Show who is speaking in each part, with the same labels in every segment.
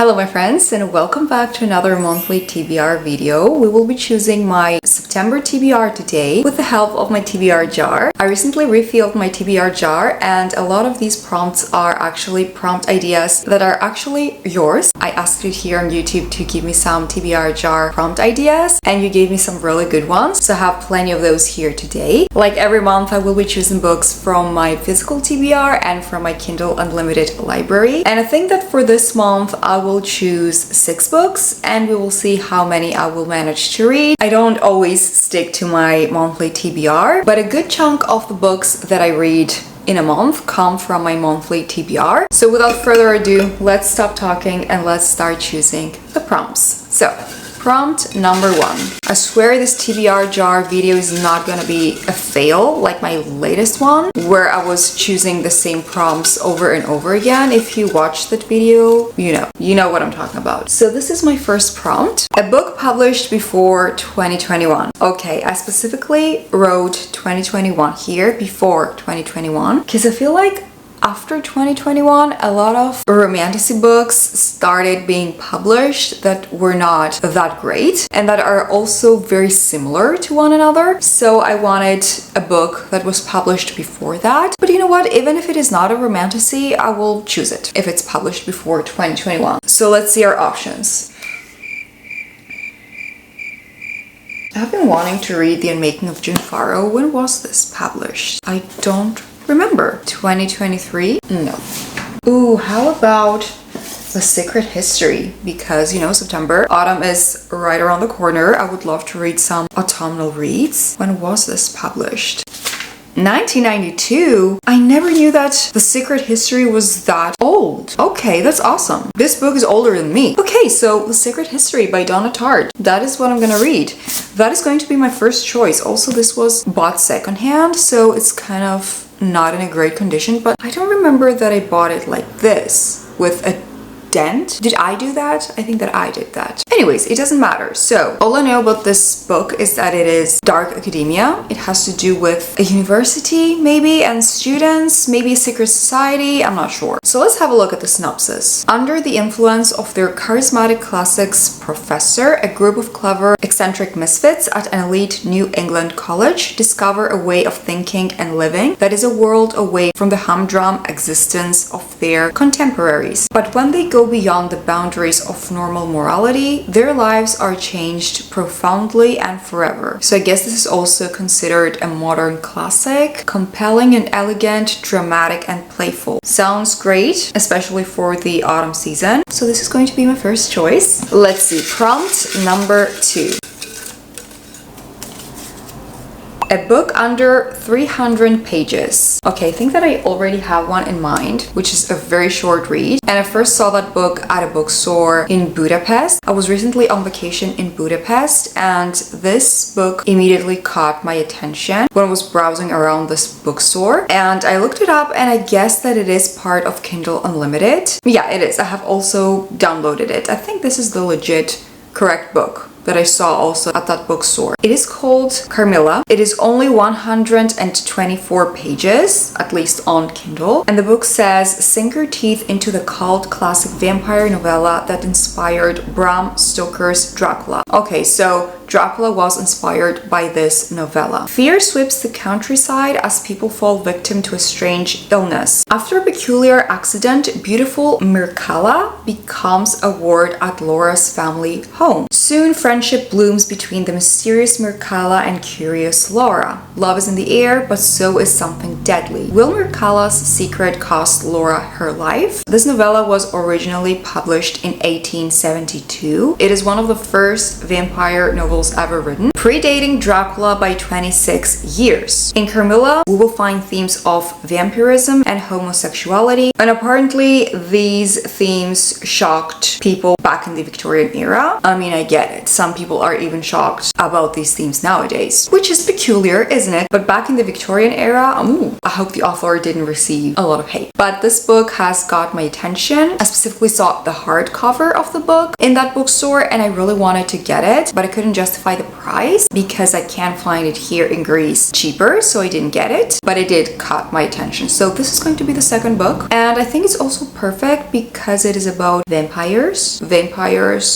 Speaker 1: Hello my friends, and welcome back to another monthly TBR video. We will be choosing my September TBR today with the help of my TBR jar. I recently refilled my TBR jar and a lot of these prompts are actually prompt ideas that are actually yours. I asked you here on YouTube to give me some TBR jar prompt ideas and you gave me some really good ones, so I have plenty of those here today. Like every month I will be choosing books from my physical TBR and from my Kindle Unlimited library, and I think that for this month I will choose 6 books and we will see how many I will manage to read. I don't always stick to my monthly TBR, but a good chunk of the books that I read in a month come from my monthly TBR. So without further ado, let's stop talking and let's start choosing the prompts. So prompt number 1. I swear this TBR jar video is not gonna be a fail like my latest one where I was choosing the same prompts over and over again. If you watched that video, you know what I'm talking about. So this is my first prompt. A book published before 2021. Okay, I specifically wrote 2021 here, before 2021, because I feel like after 2021, a lot of romantasy books started being published that were not that great and that are also very similar to one another. So I wanted a book that was published before that. But you know what? Even if it is not a romantasy, I will choose it if it's published before 2021. So let's see our options. I've been wanting to read The Unmaking of June Farrow. When was this published? I don't remember. 2023? No. Ooh, how about The Secret History? Because, September, autumn is right around the corner. I would love to read some autumnal reads. When was this published? 1992? I never knew that The Secret History was that old. Okay, that's awesome. This book is older than me. Okay, so The Secret History by Donna Tartt. That is what I'm gonna read. That is going to be my first choice. Also, this was bought secondhand, so it's kind of not in a great condition, but I don't remember that I bought it like this with a dent. Did I do that? I think that I did that. Anyways, it doesn't matter. So all I know about this book is that it is dark academia. It has to do with a university maybe and students, maybe a secret society, I'm not sure. So let's have a look at the synopsis. Under the influence of their charismatic classics professor, a group of clever, eccentric misfits at an elite New England college discover a way of thinking and living that is a world away from the humdrum existence of their contemporaries. But when they go beyond the boundaries of normal morality, their lives are changed profoundly and forever. So I guess this is also considered a modern classic, compelling and elegant, dramatic and playful. Sounds great, especially for the autumn season. So this is going to be my first choice. Let's see, prompt number 2. A book under 300 pages. Okay, I think that I already have one in mind, which is a very short read. And I first saw that book at a bookstore in Budapest. I was recently on vacation in Budapest and this book immediately caught my attention when I was browsing around this bookstore. And I looked it up and I guess that it is part of Kindle Unlimited. Yeah, it is. I have also downloaded it. I think this is the legit correct book that I saw also at that bookstore. It is called Carmilla. It is only 124 pages, at least on Kindle. And the book says, sink your teeth into the cult classic vampire novella that inspired Bram Stoker's Dracula. Okay, so Dracula was inspired by this novella. Fear sweeps the countryside as people fall victim to a strange illness. After a peculiar accident, beautiful Mircalla becomes a ward at Laura's family home. Soon, friendship blooms between the mysterious Mircalla and curious Laura. Love is in the air, but so is something deadly. Will Mircalla's secret cost Laura her life? This novella was originally published in 1872. It is one of the first vampire novels ever written, predating Dracula by 26 years. In Carmilla, we will find themes of vampirism and homosexuality, and apparently these themes shocked people back in the Victorian era. I mean, I get it. Some people are even shocked about these themes nowadays, which is peculiar, isn't it? But back in the Victorian era, I hope the author didn't receive a lot of hate. But this book has got my attention. I specifically saw the hardcover of the book in that bookstore and I really wanted to get it, but I couldn't justify the price. price because I can't find it here in Greece cheaper, so I didn't get it, but it did caught my attention. So this is going to be the second book, and I think it's also perfect because it is about vampires,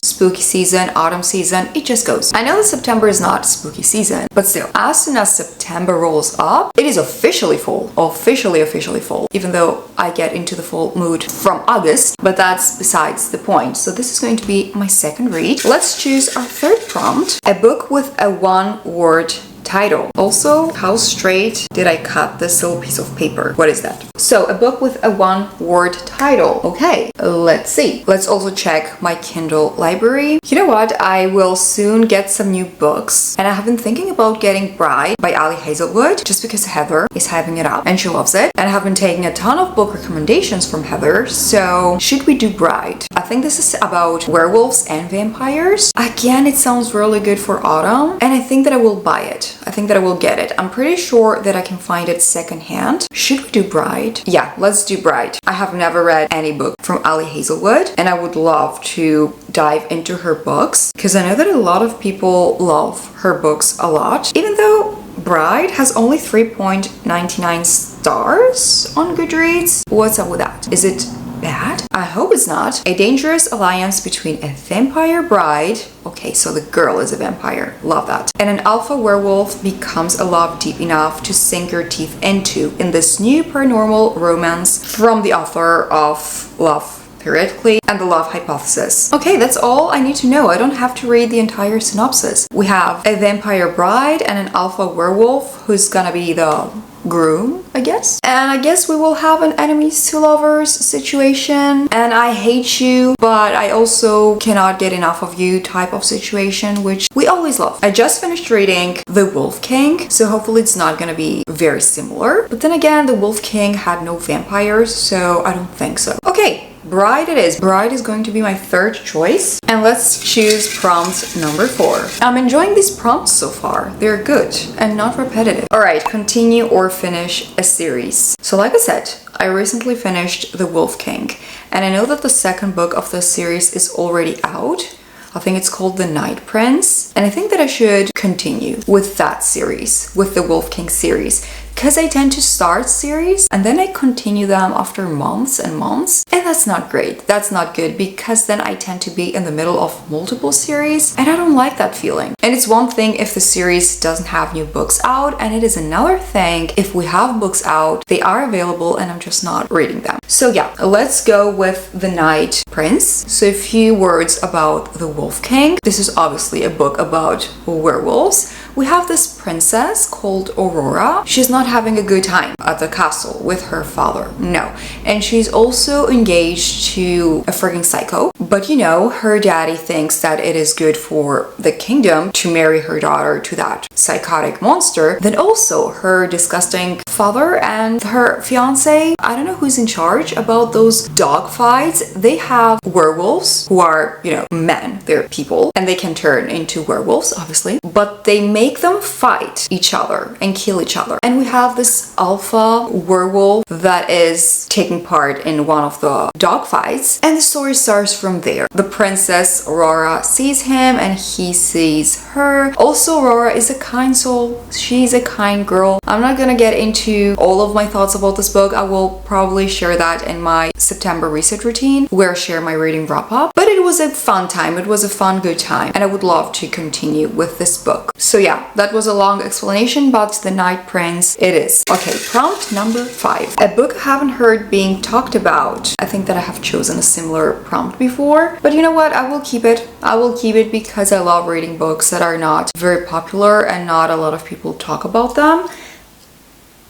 Speaker 1: spooky season, autumn season, it just goes. I know that September is not spooky season, but still, as soon as September rolls up, it is officially fall, officially fall, even though I get into the fall mood from August, but that's besides the point. So this is going to be my second read. Let's choose our third prompt, a book with a one-word title. Also, how straight did I cut this little piece of paper? What is that? So, a book with a one-word title. Okay, let's see. Let's also check my Kindle library. You know what? I will soon get some new books, and I have been thinking about getting Bride by Ali Hazelwood just because Heather is hyping it up and she loves it. And I have been taking a ton of book recommendations from Heather, so should we do Bride? I think this is about werewolves and vampires. Again, it sounds really good for autumn, and I think that I will buy it. I think that I will get it. I'm pretty sure that I can find it secondhand. Should we do Bride? Yeah, let's do Bride. I have never read any book from Ali Hazelwood, and I would love to dive into her books because I know that a lot of people love her books a lot. Even though Bride has only 3.99 stars on Goodreads. What's up with that? Is it bad? I hope it's not. A dangerous alliance between a vampire bride, okay, so the girl is a vampire, love that, and an alpha werewolf becomes a love deep enough to sink your teeth into in this new paranormal romance from the author of Love Theoretically and The Love Hypothesis. Okay, that's all I need to know. I don't have to read the entire synopsis. We have a vampire bride and an alpha werewolf who's gonna be the groom, I guess. And I guess we will have an enemies to lovers situation, and I hate you but I also cannot get enough of you type of situation, which we always love. I just finished reading The Wolf King, so hopefully it's not gonna be very similar, but then again, The Wolf King had no vampires, so I don't think so. Okay, Bride it is. Bride is going to be my third choice. And let's choose prompt number 4. I'm enjoying these prompts so far. They're good and not repetitive. Alright, continue or finish a series. So like I said, I recently finished The Wolf King, and I know that the second book of the series is already out. I think it's called The Night Prince, and I think that I should continue with that series, with the Wolf King series, because I tend to start series and then I continue them after months and months, and that's not great. That's not good, because then I tend to be in the middle of multiple series and I don't like that feeling. And it's one thing if the series doesn't have new books out, and it is another thing if we have books out, they are available and I'm just not reading them. So yeah, let's go with The Night Prince. So a few words about The Wolf King. This is obviously a book about werewolves. We have this princess called Aurora. She's not having a good time at the castle with her father, no. And she's also engaged to a frigging psycho. But you know, her daddy thinks that it is good for the kingdom to marry her daughter to that psychotic monster. Then also her disgusting father and her fiance, I don't know who's in charge about those dog fights. They have werewolves who are, you know, men, they're people, and they can turn into werewolves, obviously, but they make them fight each other and kill each other. And we have this alpha werewolf that is taking part in one of the dog fights, and the story starts from there. The princess Aurora sees him and he sees her. Also, Aurora is a kind soul. She's a kind girl. I'm not gonna get into all of my thoughts about this book. I will probably share that in my September reset routine, where I share my reading wrap up. But it was a fun time. It was a fun, good time, and I would love to continue with this book. So yeah, that was a long explanation, but The Night Prince it is. Okay, prompt number 5. A book I haven't heard being talked about. I think that I have chosen a similar prompt before, but you know what? I will keep it. I will keep it because I love reading books that are not very popular and not a lot of people talk about them.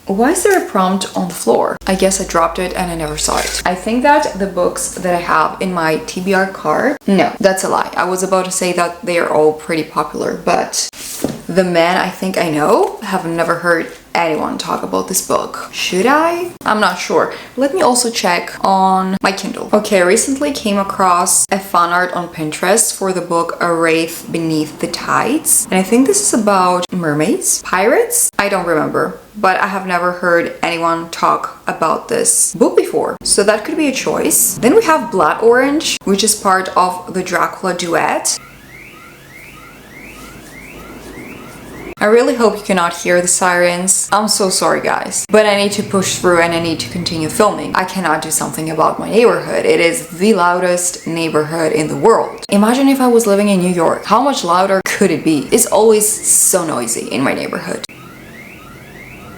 Speaker 1: Why is there a prompt on the floor? I guess I dropped it and I never saw it. I think that the books that I have in my TBR card, no, that's a lie. I was about to say that they are all pretty popular, but The Men I Think I Know, I have never heard anyone talk about this book. Should I? I'm not sure. Let me also check on my Kindle. Okay, I recently came across a fan art on Pinterest for the book A Wraith Beneath the Tides, and I think this is about mermaids? Pirates? I don't remember, but I have never heard anyone talk about this book before, so that could be a choice. Then we have Blood Orange, which is part of the Dracula duet. I really hope you cannot hear the sirens. I'm so sorry, guys. But I need to push through and I need to continue filming. I cannot do something about my neighborhood. It is the loudest neighborhood in the world. Imagine if I was living in New York. How much louder could it be? It's always so noisy in my neighborhood.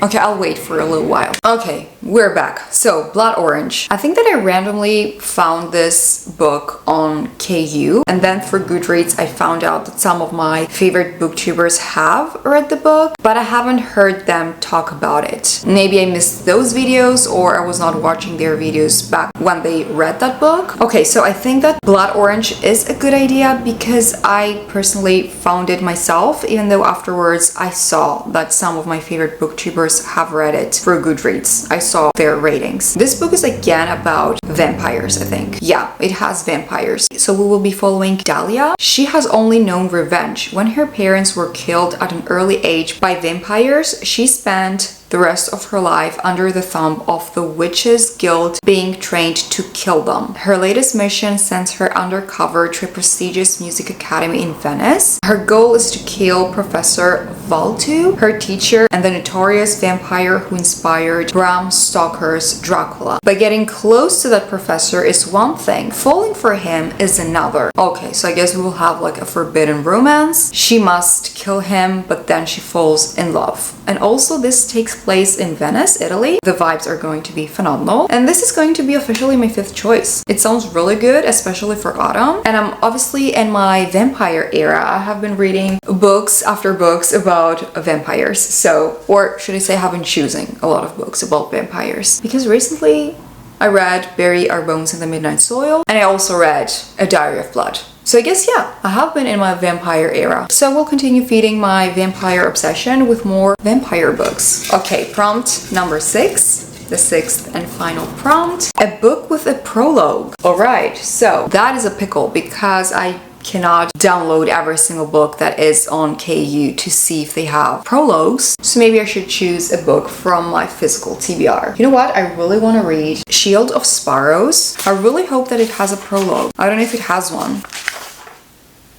Speaker 1: Okay, I'll wait for a little while. Okay, we're back. So, Blood Orange. I think that I randomly found this book on KU, and then through Goodreads I found out that some of my favorite booktubers have read the book, but I haven't heard them talk about it. Maybe I missed those videos, or I was not watching their videos back when they read that book. Okay, so I think that Blood Orange is a good idea because I personally found it myself, even though afterwards I saw that some of my favorite booktubers have read it through Goodreads. I saw their ratings. This book is again about vampires, I think. Yeah, it has vampires. So we will be following Dahlia. She has only known revenge. When her parents were killed at an early age by vampires, she spent the rest of her life under the thumb of the Witches Guild, being trained to kill them. Her latest mission sends her undercover to a prestigious music academy in Venice. Her goal is to kill Professor Valtu, her teacher and the notorious vampire who inspired Bram Stoker's Dracula. But getting close to that professor is one thing, falling for him is another. Okay, so I guess we will have like a forbidden romance. She must kill him, but then she falls in love. And also this takes place in Venice, Italy. The vibes are going to be phenomenal. And this is going to be officially my 5th choice. It sounds really good, especially for autumn. And I'm obviously in my vampire era. I have been reading books after books about vampires. So, or should I say I have been choosing a lot of books about vampires. Because recently I read Bury Our Bones in the Midnight Soil. And I also read A Diary of Blood. So I guess, yeah, I have been in my vampire era. So we'll continue feeding my vampire obsession with more vampire books. Okay, prompt number 6. The 6th and final prompt. A book with a prologue. Alright, so that is a pickle because I cannot download every single book that is on KU to see if they have prologues. So maybe I should choose a book from my physical TBR. You know what? I really want to read Shield of Sparrows. I really hope that it has a prologue. I don't know if it has one.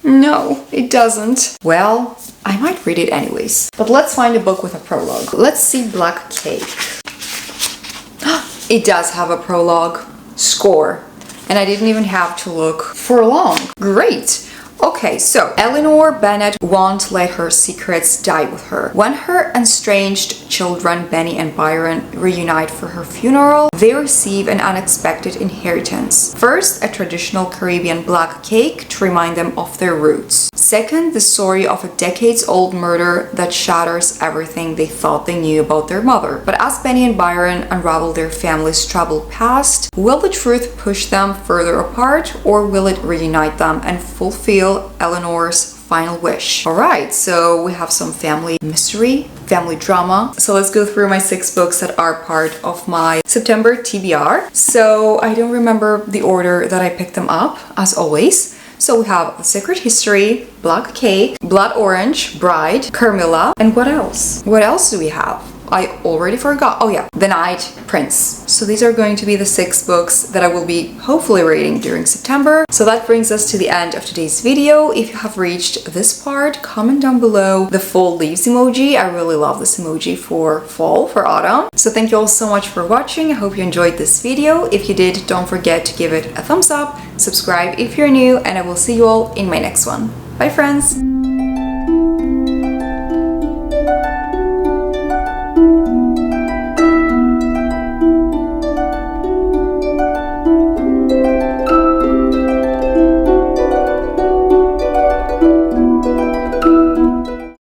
Speaker 1: No, it doesn't. Well, I might read it anyways. But let's find a book with a prologue. Let's see Black Cake. It does have a prologue. Score. And I didn't even have to look for long. Great. Okay, so Eleanor Bennet won't let her secrets die with her. When her estranged children, Benny and Byron, reunite for her funeral, they receive an unexpected inheritance. First, a traditional Caribbean black cake to remind them of their roots. Second, the story of a decades-old murder that shatters everything they thought they knew about their mother. But as Benny and Byron unravel their family's troubled past, will the truth push them further apart, or will it reunite them and fulfill Eleanor's final wish? Alright, so we have some family mystery, family drama. So let's go through my 6 books that are part of my September TBR. So I don't remember the order that I picked them up, as always. So we have The Secret History, Black Cake, Blood Orange, Bride, Carmilla, and what else? What else do we have? I already forgot. Oh yeah, The Night Prince. So these are going to be the 6 books that I will be hopefully reading during September. So that brings us to the end of today's video. If you have reached this part, comment down below the fall leaves emoji. I really love this emoji for fall, for autumn. So thank you all so much for watching. I hope you enjoyed this video. If you did, don't forget to give it a thumbs up, subscribe if you're new, and I will see you all in my next one. Bye friends!